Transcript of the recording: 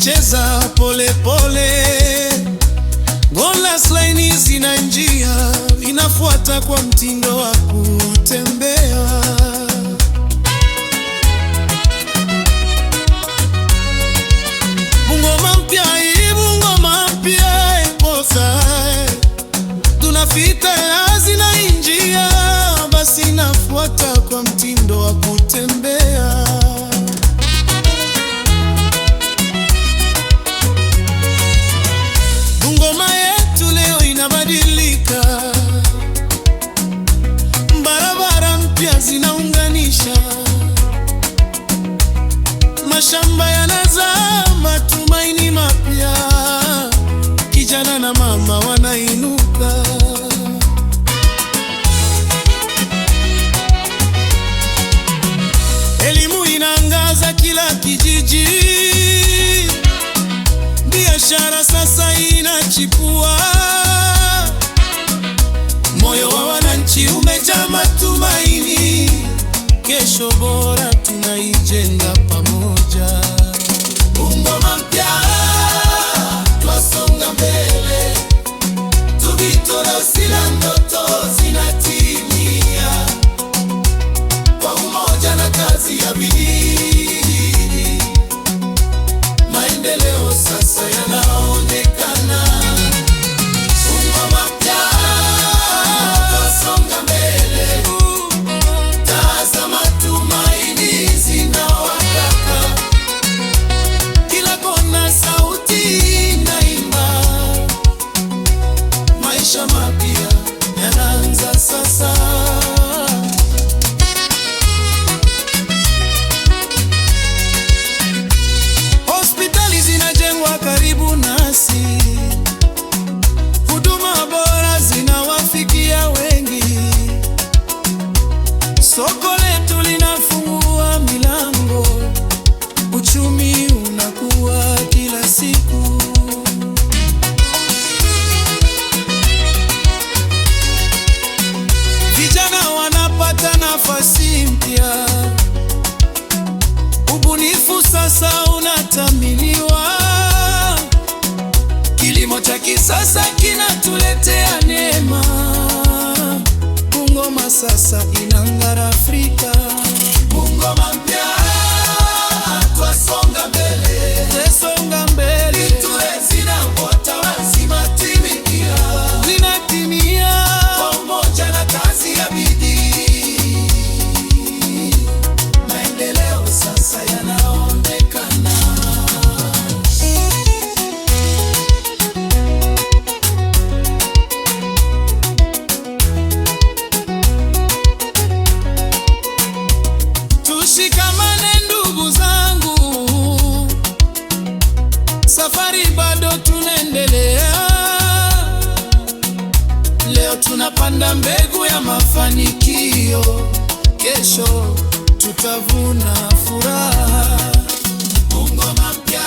cheza pole pole, gola slaini zina njia, inafuata kwa mtindo wa kutembea. Bungoma mpya iposa, tunafita hazina njia, basi inafuata kwa mtindo wa kutembea. Bungoma yetu leo inabadilika, barabara mpya zinaunganisha, mashamba yanazaa matumaini mapya, kijana na mama wanainuka. Elimu inaangaza kila kijiji, biashara sasa inachipua, moyo wa wananchi umejaa matumaini, kesho bora tunaijenga pamoja. Bungoma mpya twasonga mbele, tuvitora sila ndoto zinatimia, kwa umoja na kazi ya bidii, maendeleo sasa yanaonekana. Bungoma mpya twasonga mbele, tazama tumaini zinawaka, kila kona sauti inaimba, maisha mapya yanaanza sasa. Hospitali zinajengwa karibu nasi, huduma bora zinawafikia wengi, soko letu linafungua milango, uchumi unakuwa kila siku. Vijana wanapata nafasi mpya, ubunifu sasa unatamiliwa, kilimo cha kisasa kinatuletea neema, Bungoma sasa inang'ara Afrika. Bungoma mpya twasonga mbele, twasonga mbele, tuwezina wota wazima timia, zinatimia, pamoja na kazi ya bidii, maendeleo sasa yanaonekana. Tushikamane ndugu zangu, safari bado tunaendelea. Leo tunapanda mbegu ya mafanikio, kesho tutavuna furaha. Bungoma mpya